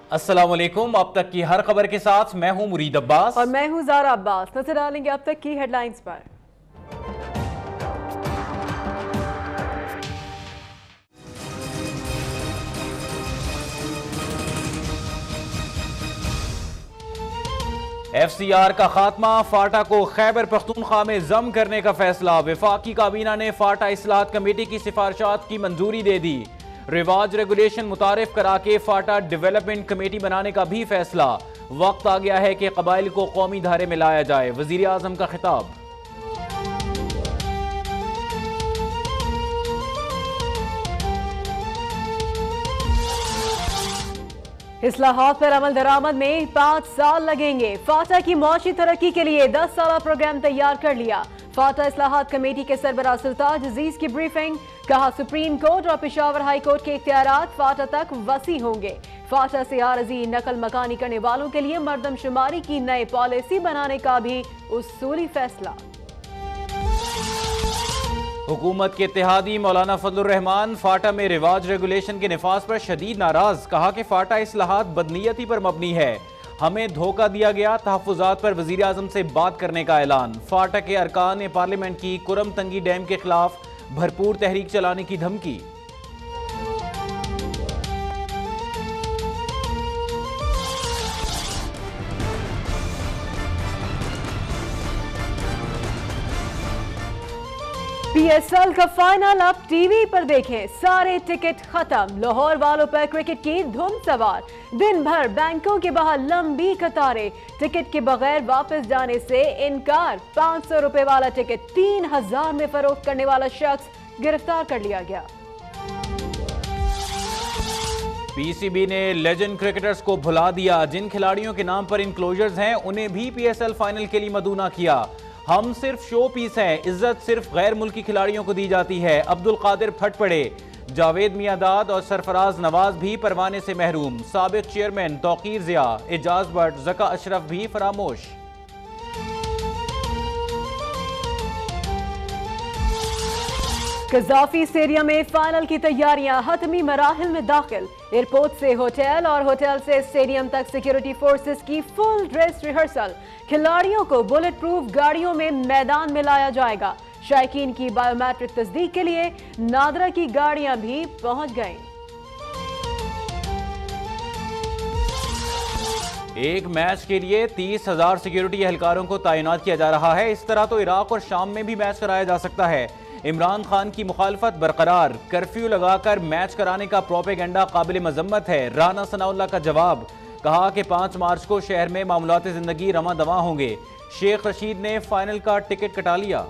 अस्सलाम वालेकुम। अब तक की हर खबर के साथ मैं हूं मुरीद अब्बास और मैं हूं ज़ारा अब्बास। नजर डालेंगे अब तक की हेडलाइंस पर। FCR का खात्मा, फाटा को खैबर पख्तूनख्वा में जम करने का फैसला। वफाकी काबीना ने फाटा इस्लाहत कमेटी की सिफारिशात की मंजूरी दे दी। रिवाज रेगुलेशन मुतारिफ करा के फाटा डेवलपमेंट कमेटी बनाने का भी फैसला। वक्त आ गया है कि कबाइल को कौमी धारे में लाया जाए, वजीर आजम का खिताब। इस्लाहात पर अमल दरामद में 5 साल लगेंगे। फाटा की मुआशी तरक्की के लिए 10 साल प्रोग्राम तैयार कर लिया। फाटा इस्लाहात कमेटी के सरबराह सुल्तान अजीज की ब्रीफिंग। कहा सुप्रीम कोर्ट और पेशावर हाई कोर्ट के इख्तियारात फाटा तक वसी होंगे। फाटा से आरजी नकल मकानी करने वालों के लिए मर्दमशुमारी की नई पॉलिसी बनाने का भी उसूली फैसला। हुकूमत के इत्तेहादी मौलाना फजलुर रहमान फाटा में रिवाज रेगुलेशन के निफाज पर शदीद नाराज। कहा कि फाटा इस्लाहात बदनीयती पर मबनी है, हमें धोखा दिया गया। तहफ़्फ़ुज़ात पर वज़ीर आज़म से बात करने का ऐलान। फाटा के अरकान ने पार्लियामेंट की कुरम तंगी डैम के खिलाफ भरपूर तहरीक चलाने की धमकी। PSL का फाइनल अब टीवी पर देखें। सारे टिकट खत्म। लाहौर वालों पर क्रिकेट की धुन सवार। दिन भर बैंकों के बाहर लंबी कतारें। टिकट के बगैर वापस जाने से इनकार। 500 रुपए वाला टिकट 3000 में फरोख्त करने वाला शख्स गिरफ्तार कर लिया गया। PCB ने लेजेंड क्रिकेटर्स को भुला दिया। जिन खिलाड़ियों के नाम पर इनक्लोजर्स हैं उन्हें भी PSL फाइनल के लिए मदूना किया। हम सिर्फ शो पीस हैं, इज्जत सिर्फ गैर मुल्की खिलाड़ियों को दी जाती है। अब्दुल कादिर फट पड़े। जावेद मियांदाद और सरफराज नवाज भी परवाने से महरूम। साबिक चेयरमैन तौकीर जिया, एजाज भट्ट, जका अशरफ भी फरामोश। कज़ाफी स्टेडियम में फाइनल की तैयारियां हतमी मराहिल में दाखिल। एयरपोर्ट से होटल और होटल से स्टेडियम तक सिक्योरिटी फोर्सेस की फुल ड्रेस रिहर्सल। खिलाड़ियों को बुलेट प्रूफ गाड़ियों में मैदान में लाया जाएगा। शायकीन की बायोमेट्रिक तस्दीक के लिए नादरा की गाड़ियां भी पहुंच गईं। एक मैच के लिए 30,000 सिक्योरिटी एहलकारों को तैनात किया जा रहा है। इस तरह तो इराक और शाम में भी मैच कराया जा सकता है। इमरान खान की मुखालफत बरकरार। कर्फ्यू लगाकर मैच कराने का प्रोपेगेंडा काबिल मजम्मत है। राना सनाउल्लाह का जवाब। कहा कि 5 मार्च को शहर में मामूलात जिंदगी रमा दवा होंगे। शेख रशीद ने फाइनल का टिकट कटा लिया।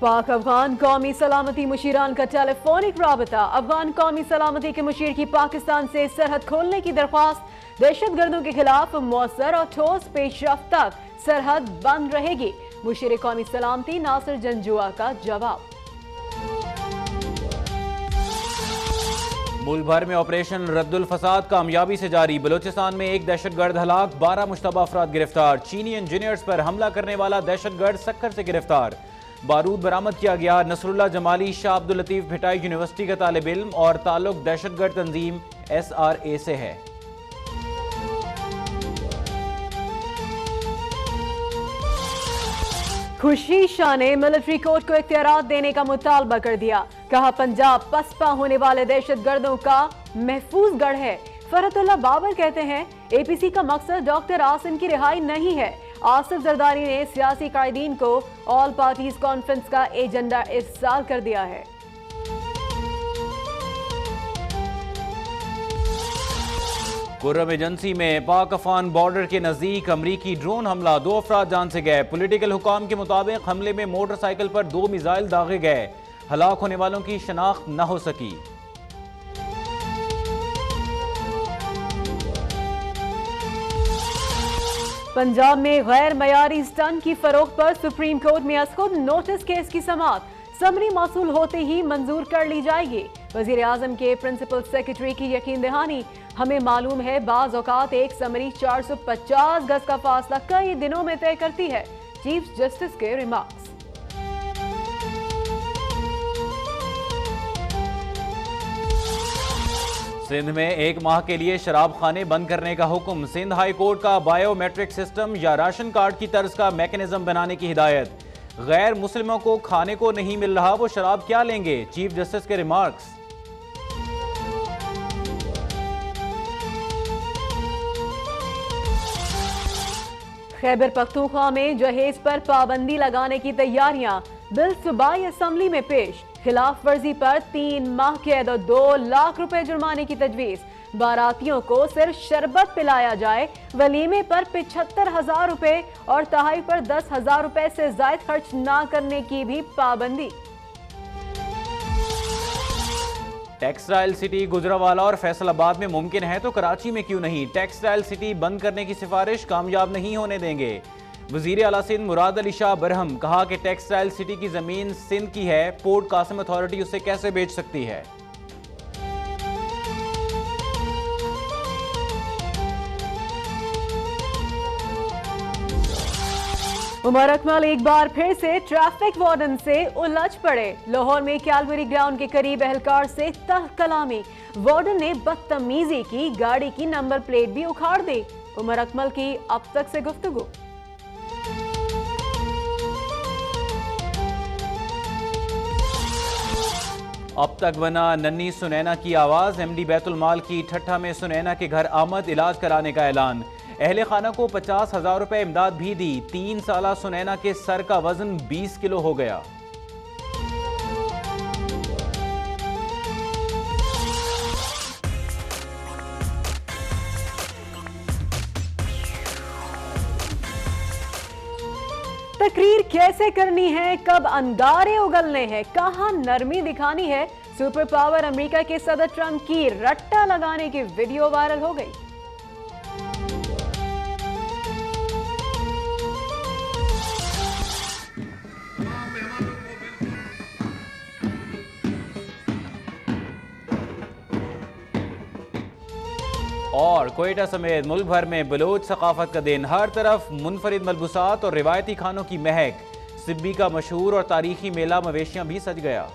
पाक अफगान कौमी सलामती मुशीरान का टेलीफोनिक राबता। अफगान कौमी सलामती के मुशीर की पाकिस्तान से सरहद खोलने की दरख्वास्त। दहशतगर्दों के खिलाफ मौसर और ठोस पेशरफ्त तक सरहद बंद रहेगी। मुशीर कौमी सलामती नासिर जंजुआ का जवाब। मुल्क भर में ऑपरेशन रद्दुल फसाद कामयाबी से जारी। बलोचिस्तान में एक दहशतगर्द हलाक, 12 मुश्तबा अफराद गिरफ्तार। चीनी इंजीनियर्स पर हमला करने वाला दहशतगर्द सक्कर से गिरफ्तार। बारूद बरामद किया गया। नसरुल्लाह जमाली शाह अब्दुल लतीफ भिटाई यूनिवर्सिटी का तालिब इल्म और ताल्लुक दहशतगर्द तंजीम SRA से है। खुर्शीद शाह ने मिलिट्री कोर्ट को इख्तियारात देने का मुतालबा कर दिया। कहा पंजाब पसपा होने वाले दहशतगर्दों का महफूज गढ़ है। फरहतुल्लाह बाबर कहते हैं APC का मकसद डॉक्टर आसिम की रिहाई नहीं है। आसिफ जरदारी ने सियासी कायदीन को ऑल पार्टीज कॉन्फ्रेंस का एजेंडा इरसाल कर दिया है। कुर्रम एजेंसी में पाक अफगान बॉर्डर के नजदीक अमरीकी ड्रोन हमला, 2 अफराद जान से गए। पॉलिटिकल हुकाम के मुताबिक हमले में मोटरसाइकिल पर 2 मिसाइल दागे गए। हलाक होने वालों की शनाख्त न हो सकी। पंजाब में गैर मयारी स्टंट की फरोख्त पर सुप्रीम कोर्ट में खुद नोटिस केस की समाअत। समरी मौसूल होते ही मंजूर कर ली जाएगी। वजीर आजम के प्रिंसिपल सेक्रेटरी की यकीन दहानी। हमें मालूम है बाज़ औकात एक समरी 450 गज का फासला कई दिनों में तय करती है। चीफ जस्टिस के रिमार्क्स। सिंध में 1 माह के लिए शराब खाने बंद करने का हुक्म। सिंध हाई कोर्ट का बायोमेट्रिक सिस्टम या राशन कार्ड की तर्ज का मैकेनिज्म बनाने की हिदायत। गैर मुस्लिमों को खाने को नहीं मिल रहा, वो शराब क्या लेंगे, चीफ जस्टिस के रिमार्क्स। खैबर पख्तूनख्वा में जहेज पर पाबंदी लगाने की तैयारियां। बिल सूबाई असेंबली में पेश। खिलाफ वर्जी पर 3 माह कैद और 2 लाख रुपए जुर्माने की तजवीज। बारातियों को सिर्फ शरबत पिलाया जाए। वलीमे पर 75,000 रुपए और तहाई पर 10,000 रुपए से ज्यादा खर्च ना करने की भी पाबंदी। टेक्सटाइल सिटी गुजरावाला और फैसलाबाद में मुमकिन है तो कराची में क्यों नहीं। टेक्सटाइल सिटी बंद करने की सिफारिश कामयाब नहीं होने देंगे। वजीर आला सिंध मुराद अली शाह बरहम कहा कि टेक्सटाइल सिटी की जमीन सिंध की है, पोर्ट कासिम अथॉरिटी उसे कैसे बेच सकती है। उमर अकमल एक बार फिर से ट्रैफिक वार्डन से उलझ पड़े। लाहौर में कैलवरी ग्राउंड के करीब एहलकार से तल्ख कलामी। वार्डन ने बदतमीजी की, गाड़ी की नंबर प्लेट भी उखाड़ दी। उमर अकमल की अब तक से गुफ्तगू। अब तक बना नन्ही सुनैना की आवाज। एमडी बैतुल माल की ठट्ठा में सुनैना के घर आमद, इलाज कराने का ऐलान। अहले खाना को 50,000 रुपए इमदाद भी दी। 3 साला सुनैना के सर का वजन 20 किलो हो गया। तकरीर कैसे करनी है, कब अंगारे उगलने हैं, कहां नरमी दिखानी है। सुपर पावर अमेरिका के सदर ट्रंप की रट्टा लगाने की वीडियो वायरल हो गई। और कोयटा समेत मुल्क भर में बलोच सकाफत का दिन। हर तरफ मुनफरिद मलबूसात और रिवायती खानों की महक। सिब्बी का मशहूर और तारीखी मेला मवेशियां भी सज गया।